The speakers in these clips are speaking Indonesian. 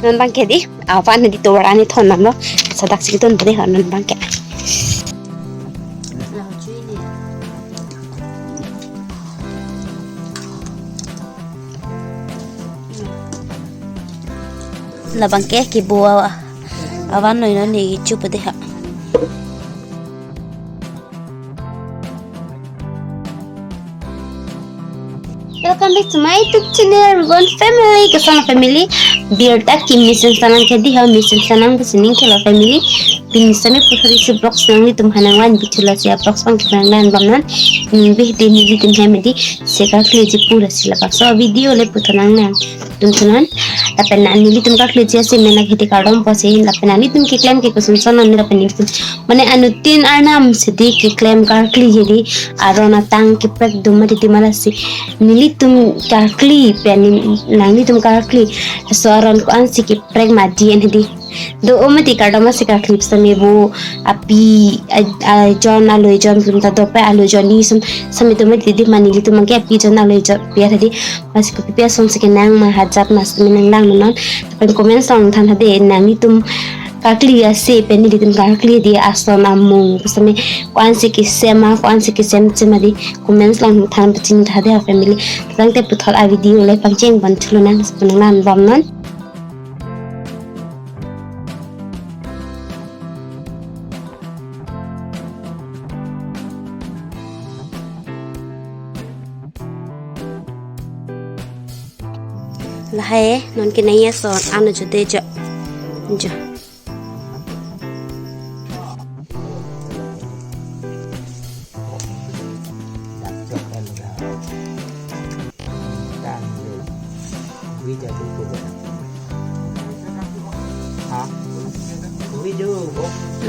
non bang ke di apa na di tora ni thon nam lo sadak si ton bade han non bang ke la bang ke ki bo awan noi na ni chu bade ha Welcome back to my YouTube channel everyone family kesana family biar tak kim mission sanang kedi ha mission sanang besining kela family bin sami puthari se box nang ni tum hanang wan bitula se box pang kitang nan bamnan bih din ni tin hamedi se ka kleji pura sila box so video le puthanang nan tum tunan lapen nan ni tum ka kleji se mena kheti kadom pose lapen ani tum ki claim ke kusun sanan ni lapen ni mane anutin arnam sedi ki claim ka kleji di arona tang ki pek dumati timalasi nili tum kakli peni nangi tum kakli soaran ko ansi ki preg madien hedi do omati kadama se kakli samebu api jon alo jon tum ta dope alo jon ni sami tum didi manili tum ke api jon alo jon pia hedi mas ko pia som se ke nang ma hajat mas minang lang non pen comment song than hade nangi tum kakli ase peni ditum kakli di ason amung kusame kwansi ki sema kwansi ki sem chemadi comments lang than pachin thade ha family tangte puthol a video le pangcheng ban thuluna nan bomnon lahe non kinaya son anu jode jo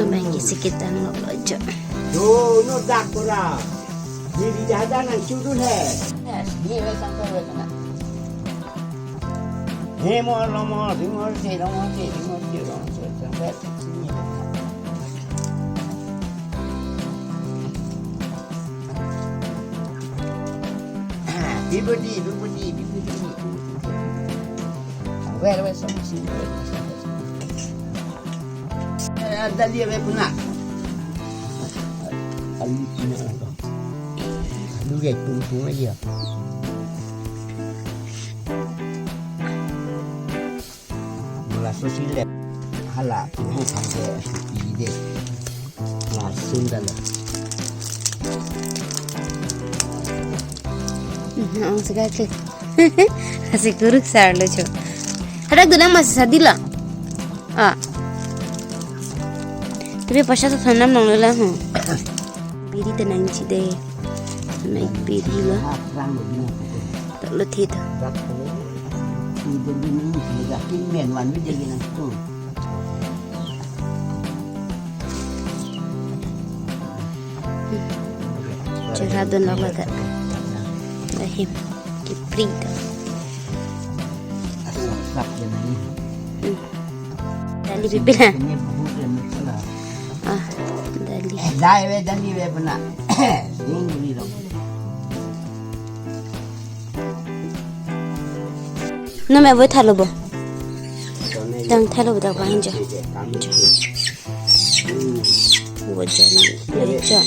Bagi sekitar lo aja. Yo, no dak pura. Ni di jalan nang cudun he. Ni we sampai we kana. Ni mo si sampai sini. Bibudi. We sama sini. Ada dia punya. Lu lihat tunggu aja. Mula sosial hala tuh sampai ide langsung dalam. Sekali. Kasih guru sar lucu. Ada guna masih sadila. Tapi pasal tu tanam nang lelah biri tenang cide naik biri lah tak letih tu cerah dan lama tak lahim kipri tu dali bibilah Dai we pernah. Singgung ni dong. Nama apa thalo bo? Dang thalo bo tak pahin jo. Wajah ni, wajah.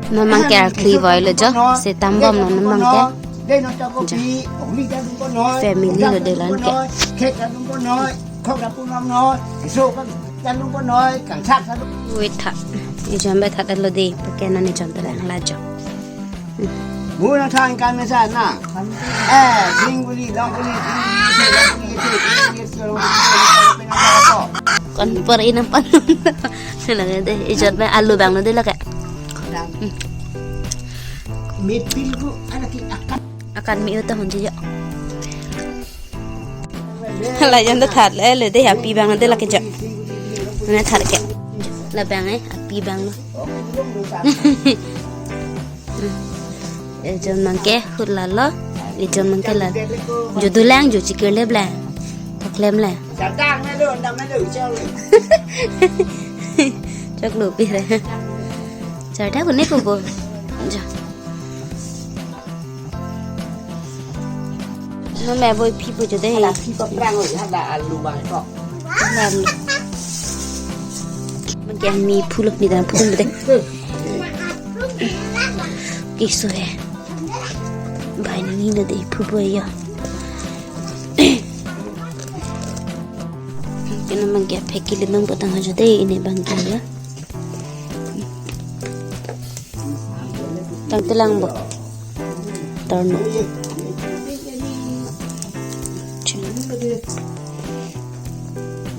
Memang kaya clear lo jo, se tambam no memang kaya. Family lo delan kaya. Wait tak, ijan bet lo di, pakai nani jon telan lajo. Muna tang kan sana. Lingguli. Kon per ina panun. Lang deh, ijan bet alu bang lo di lah kaya. Mipil ko akan mi uta hunji jo. Hala jan ta that le de happy bang de la ke jo. Ne thar ke. La bang ai happy bang lo. E jon man ke hula lo. E jon man ke la. Jo dulang jo chikle bla. Taklem la. đâm nó được treo rồi. Chắc lụp đi rồi. Trời đá của nếp của cô. Nó mẹ bôi phi bôi cho đây. Là khi có răng rồi là lùm bài có. Làm mình kêu mì phu lực đi đàn phu lực đây. Cái số này bài này nhìn là để phu bôi à. Cho nên mình kêu phải kêu lên bắt tăng cho đây này bằng cái á. Tăng telang bộ. Turn.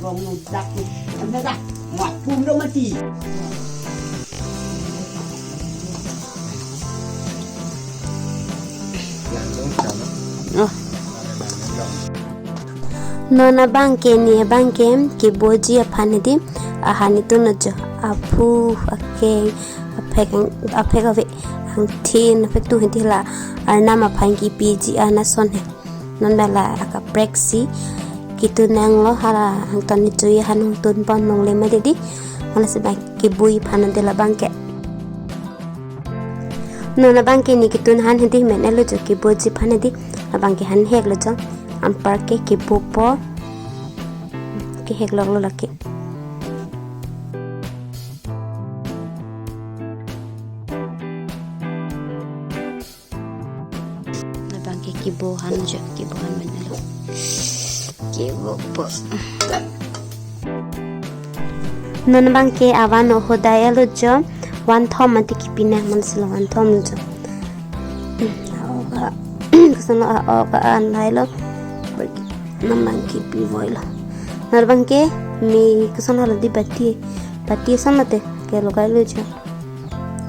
Vòng đặt em thấy đặt ngoặt phun đâu mà chỉ Nona bangke ni bangke ki boji apane di ahani tu najo apu ake apek ave ang tin apek tu hindi la arna ma phangi piji ana son he non bela aka brexi kitu nang lo hala ang ton ni chui hanung tun pon nong le ma dedi mana sebab ki bui phanan de la bangke nona bangke ni kitun han hindi men elo jo ki boji phane di abangke han hek lo jang ampar ke ki popo ki hek lok lo laki abangke ki bo han jo ki bo han men elo ki popo non bangke awan hodai elo jo wan thom ati ki pina manslo wan thom jo oga kesana oga an lailo namang ki pi voila narbang ke mi kesana ladi bati sama te ke lokai lu cha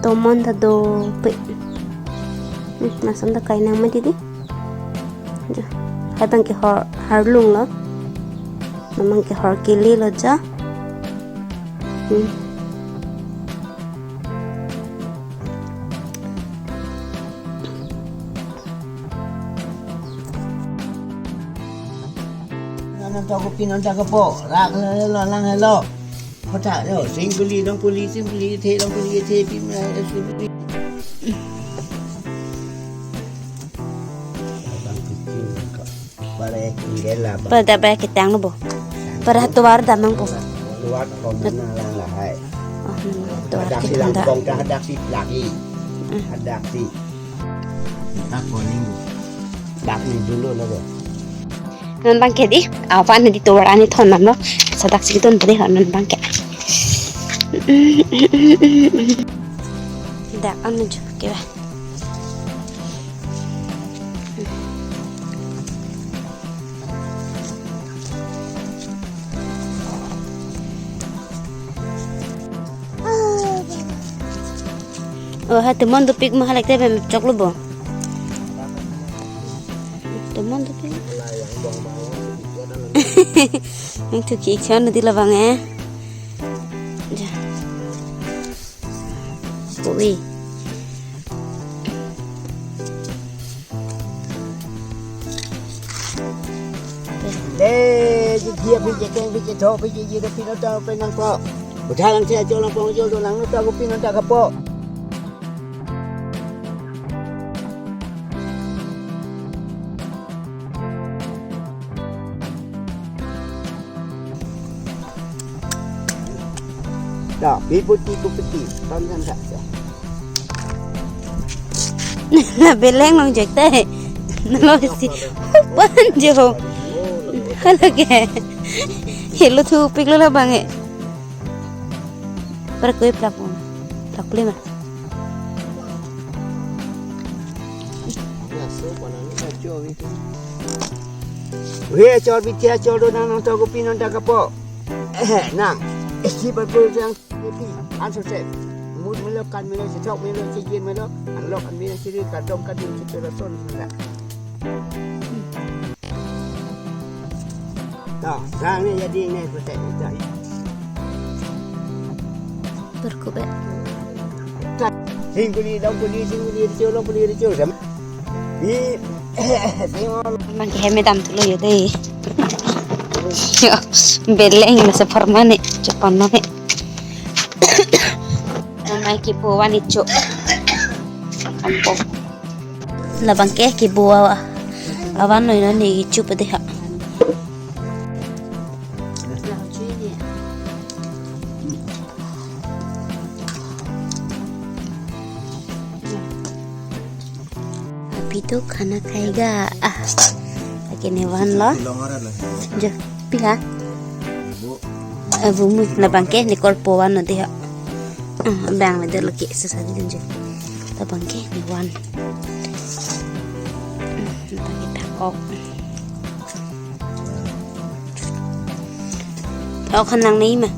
tomon da do pe masam da kai nang ma didi ja hai bang ke har lung lo namang ke har ke le lo ja nó cho cái pin nó cho cái bộ ra cái lo lăng hay lo có trả rồi sinh puli đông puli thế đông puli thế pin này sinh puli pada ba kitang no bo para tuwar damang po luar kon na là hay tuwar đặc sĩ làm công ta đặc sĩ lạc gì đặc sĩ đặc còn ninh đặc này dulu là rồi non bangke di awan di tuwar ani thon nam lo sadak siton bade non bangke dak anu jo ke ba ha temon do pik mahalak te bem choklo bo temon do pik yang tu ki chon di labang ja ui để chia bây giờ cái bây giờ thọ bây giờ được pin nó cho pin năng po một hai năng xe cho năng po cho năng nó cho cái pin nó cho cái po đó bị putih con thân thật là bên leng long chạy tê nó lo gì bắn jo hala ke hello thu pik lo bang e para koi plak le ma Hei, cho bị chia cho đôi năng cho kopi non tak apa. Nang, si berburu yang kopi, ansur set. Mud melakukan melo sejak melo sejin melo, unlock an melo siri kadom kadum secara son sudah. Dah, sekarang ni jadi ni proses ni. berkubet Singguli, dong puli, ricu, dong puli, ricu. Ni, tengok. mang cái hem đam tu lo yo đây Beleng na sa formane. Japan na he. May kibuwa ni Cho. Kampong. Labang ke kibuwa. Awan no ina ni Cho pa deha. अभी तो खाना खाएगा lagi newan lo jo pila abu mu na bangke ni korpo wan nanti ha bang na lagi sesadi dan jo ta bangke newan nanti kita kokเอาขนังนี้มา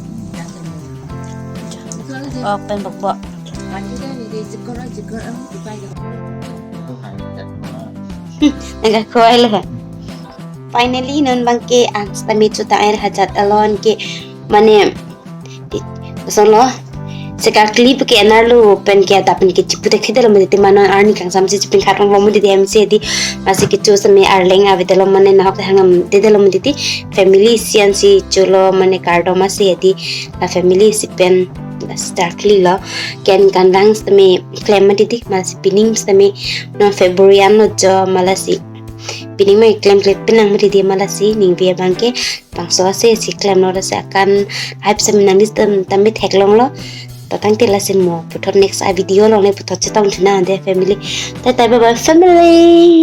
ออกเป็นบอก nagkakuha lang. Finally, nun bang ke ans tamit sa tayo hajat alon ke mane gusto lo seka clip ke narlo pen ke dapat ke cipute khidalo mo dite manon arni kang samsi cipin khatong mo dite MC di masih ke chu same arleng avidalo mane nahok hangam didalo mo dite family sian si chulo mane cardo masih di la family si pen starkly lo ken kandang stame claim dite masih pining stame no February ano jo malasi pining mai claim pinang mari dia malasi ning via bangke pangso se si claim no rasa akan hype seminang ni tamit heklong lo tatang tilasin mo putar next video lo ne putar cetang thina de family bye bye family